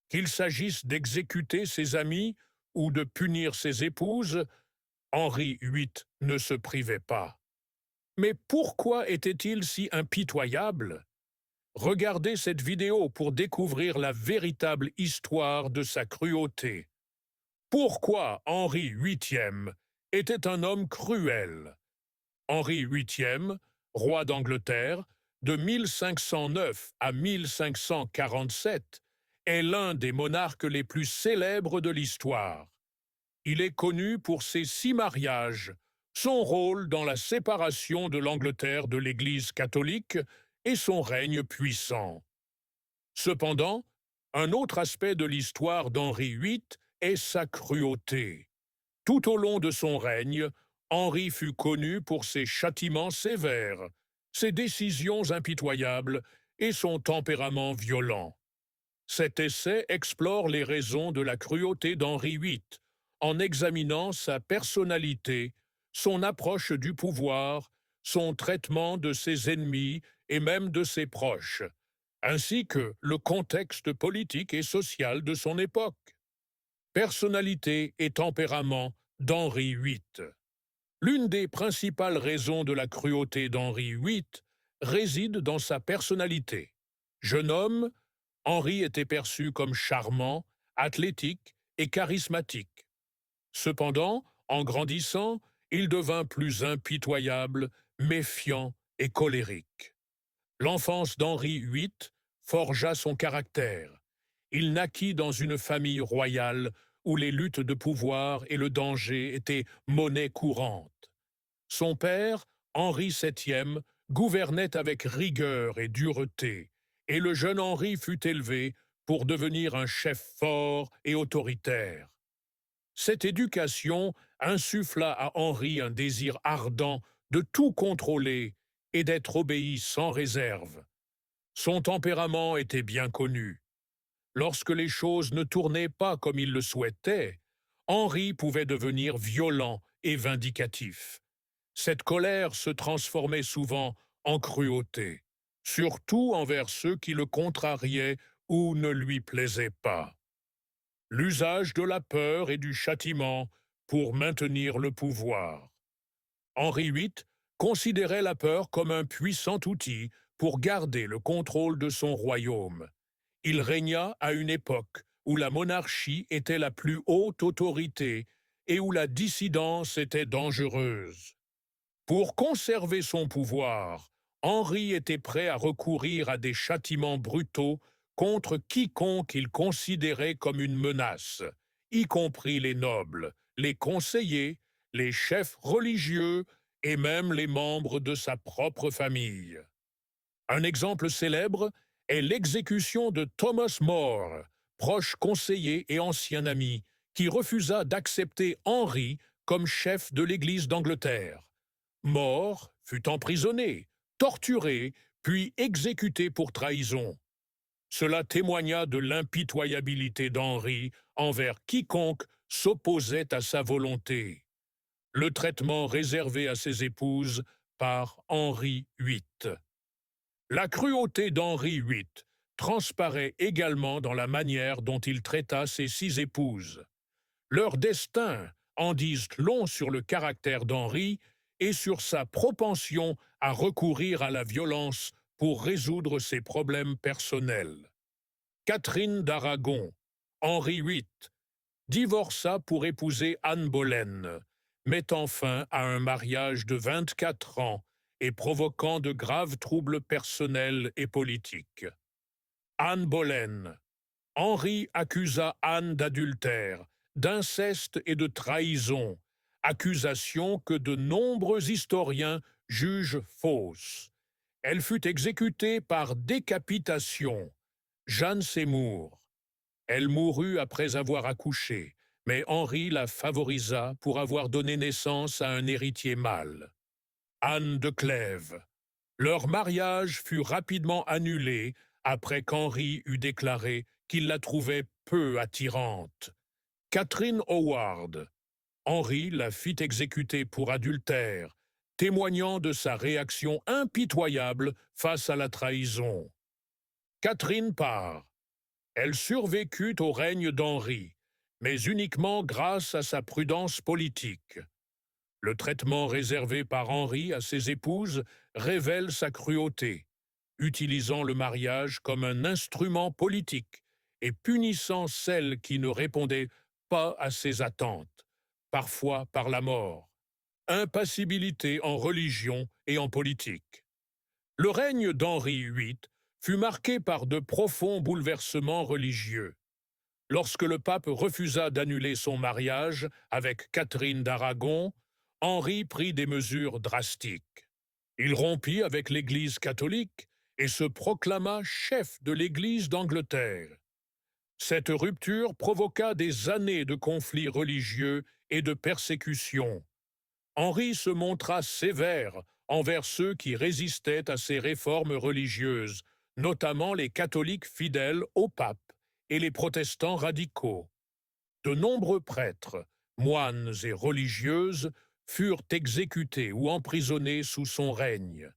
Qu'il s'agisse d'exécuter ses amis ou de punir ses épouses, Henri VIII ne se privait pas. Mais pourquoi était-il si impitoyable? Regardez cette vidéo pour découvrir la véritable histoire de sa cruauté. Pourquoi Henri VIII était un homme cruel? Henri VIII, roi d'Angleterre, de 1509 à 1547, est l'un des monarques les plus célèbres de l'histoire. Il est connu pour ses 6 mariages, son rôle dans la séparation de l'Angleterre de l'Église catholique et son règne puissant. Cependant, un autre aspect de l'histoire d'Henri VIII est sa cruauté. Tout au long de son règne, Henri fut connu pour ses châtiments sévères, ses décisions impitoyables et son tempérament violent. Cet essai explore les raisons de la cruauté d'Henri VIII, en examinant sa personnalité, son approche du pouvoir, son traitement de ses ennemis et même de ses proches, ainsi que le contexte politique et social de son époque. Personnalité et tempérament d'Henri VIII. L'une des principales raisons de la cruauté d'Henri VIII réside dans sa personnalité. Jeune homme, Henri était perçu comme charmant, athlétique et charismatique. Cependant, en grandissant, il devint plus impitoyable, méfiant et colérique. L'enfance d'Henri VIII forgea son caractère. Il naquit dans une famille royale où les luttes de pouvoir et le danger étaient monnaie courante. Son père, Henri VII, gouvernait avec rigueur et dureté, et le jeune Henri fut élevé pour devenir un chef fort et autoritaire. Cette éducation insuffla à Henri un désir ardent de tout contrôler et d'être obéi sans réserve. Son tempérament était bien connu. Lorsque les choses ne tournaient pas comme il le souhaitait, Henri pouvait devenir violent et vindicatif. Cette colère se transformait souvent en cruauté, surtout envers ceux qui le contrariaient ou ne lui plaisaient pas. L'usage de la peur et du châtiment pour maintenir le pouvoir. Henri VIII considérait la peur comme un puissant outil pour garder le contrôle de son royaume. Il régna à une époque où la monarchie était la plus haute autorité et où la dissidence était dangereuse. Pour conserver son pouvoir, Henri était prêt à recourir à des châtiments brutaux contre quiconque il considérait comme une menace, y compris les nobles, les conseillers, les chefs religieux et même les membres de sa propre famille. Un exemple célèbre est l'exécution de Thomas More, proche conseiller et ancien ami, qui refusa d'accepter Henri comme chef de l'Église d'Angleterre. More fut emprisonné, torturé, puis exécuté pour trahison. Cela témoigna de l'impitoyabilité d'Henri envers quiconque s'opposait à sa volonté. Le traitement réservé à ses épouses par Henri VIII. La cruauté d'Henri VIII transparaît également dans la manière dont il traita ses 6 épouses. Leurs destins en disent long sur le caractère d'Henri et sur sa propension à recourir à la violence pour résoudre ses problèmes personnels. Catherine d'Aragon, Henri VIII, divorça pour épouser Anne Boleyn, mettant fin à un mariage de 24 ans et provoquant de graves troubles personnels et politiques. Anne Boleyn. Henri accusa Anne d'adultère, d'inceste et de trahison, accusations que de nombreux historiens jugent fausses. Elle fut exécutée par décapitation. Jeanne Seymour. Elle mourut après avoir accouché, mais Henri la favorisa pour avoir donné naissance à un héritier mâle. Anne de Clèves. Leur mariage fut rapidement annulé après qu'Henri eut déclaré qu'il la trouvait peu attirante. Catherine Howard. Henri la fit exécuter pour adultère, témoignant de sa réaction impitoyable face à la trahison. Catherine Parr. Elle survécut au règne d'Henri, mais uniquement grâce à sa prudence politique. Le traitement réservé par Henri à ses épouses révèle sa cruauté, utilisant le mariage comme un instrument politique et punissant celles qui ne répondaient pas à ses attentes, parfois par la mort. Impassibilité en religion et en politique. Le règne d'Henri VIII fut marqué par de profonds bouleversements religieux. Lorsque le pape refusa d'annuler son mariage avec Catherine d'Aragon, Henri prit des mesures drastiques. Il rompit avec l'Église catholique et se proclama chef de l'Église d'Angleterre. Cette rupture provoqua des années de conflits religieux et de persécutions. Henri se montra sévère envers ceux qui résistaient à ses réformes religieuses, notamment les catholiques fidèles au pape et les protestants radicaux. De nombreux prêtres, moines et religieuses furent exécutés ou emprisonnés sous son règne.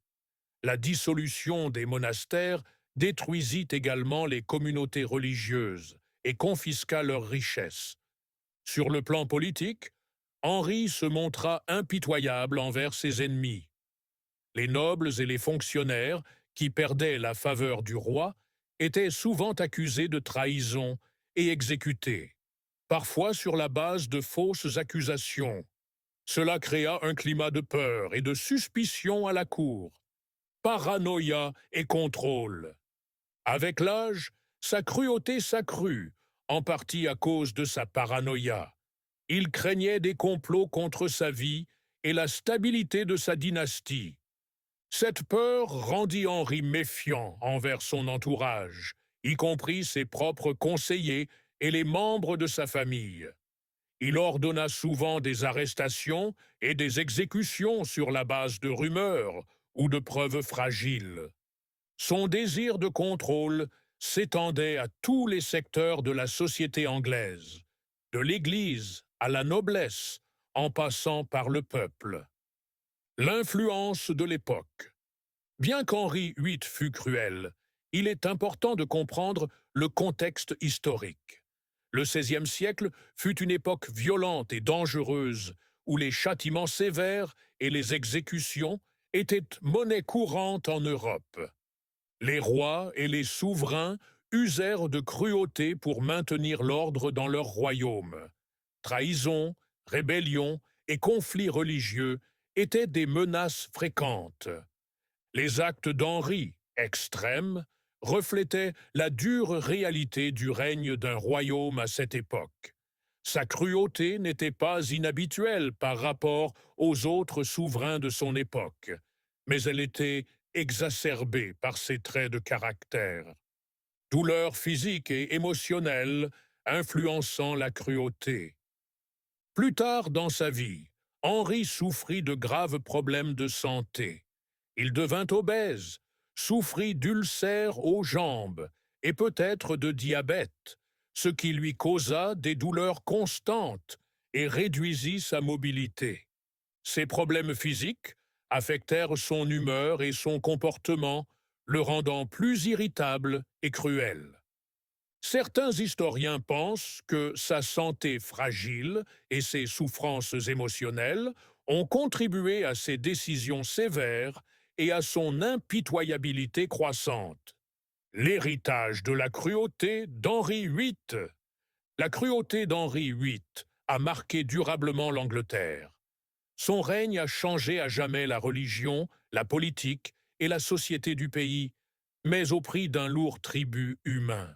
La dissolution des monastères détruisit également les communautés religieuses et confisqua leurs richesses. Sur le plan politique, Henri se montra impitoyable envers ses ennemis. Les nobles et les fonctionnaires, qui perdaient la faveur du roi, étaient souvent accusés de trahison et exécutés, parfois sur la base de fausses accusations. Cela créa un climat de peur et de suspicion à la cour. Paranoïa et contrôle. Avec l'âge, sa cruauté s'accrut, en partie à cause de sa paranoïa. Il craignait des complots contre sa vie et la stabilité de sa dynastie. Cette peur rendit Henri méfiant envers son entourage, y compris ses propres conseillers et les membres de sa famille. Il ordonna souvent des arrestations et des exécutions sur la base de rumeurs ou de preuves fragiles. Son désir de contrôle s'étendait à tous les secteurs de la société anglaise, de l'Église à la noblesse, en passant par le peuple. L'influence de l'époque. Bien qu'Henri VIII fût cruel, il est important de comprendre le contexte historique. Le XVIe siècle fut une époque violente et dangereuse, où les châtiments sévères et les exécutions étaient monnaie courante en Europe. Les rois et les souverains usèrent de cruauté pour maintenir l'ordre dans leur royaume. Trahison, rébellion et conflits religieux étaient des menaces fréquentes. Les actes d'Henri, extrêmes, reflétaient la dure réalité du règne d'un royaume à cette époque. Sa cruauté n'était pas inhabituelle par rapport aux autres souverains de son époque, mais elle était exacerbée par ses traits de caractère. Douleur physique et émotionnelle influençant la cruauté. Plus tard dans sa vie, Henri souffrit de graves problèmes de santé. Il devint obèse, souffrit d'ulcères aux jambes et peut-être de diabète, ce qui lui causa des douleurs constantes et réduisit sa mobilité. Ces problèmes physiques affectèrent son humeur et son comportement, le rendant plus irritable et cruel. Certains historiens pensent que sa santé fragile et ses souffrances émotionnelles ont contribué à ses décisions sévères et à son impitoyabilité croissante. L'héritage de la cruauté d'Henri VIII. La cruauté d'Henri VIII a marqué durablement l'Angleterre. Son règne a changé à jamais la religion, la politique et la société du pays, mais au prix d'un lourd tribut humain.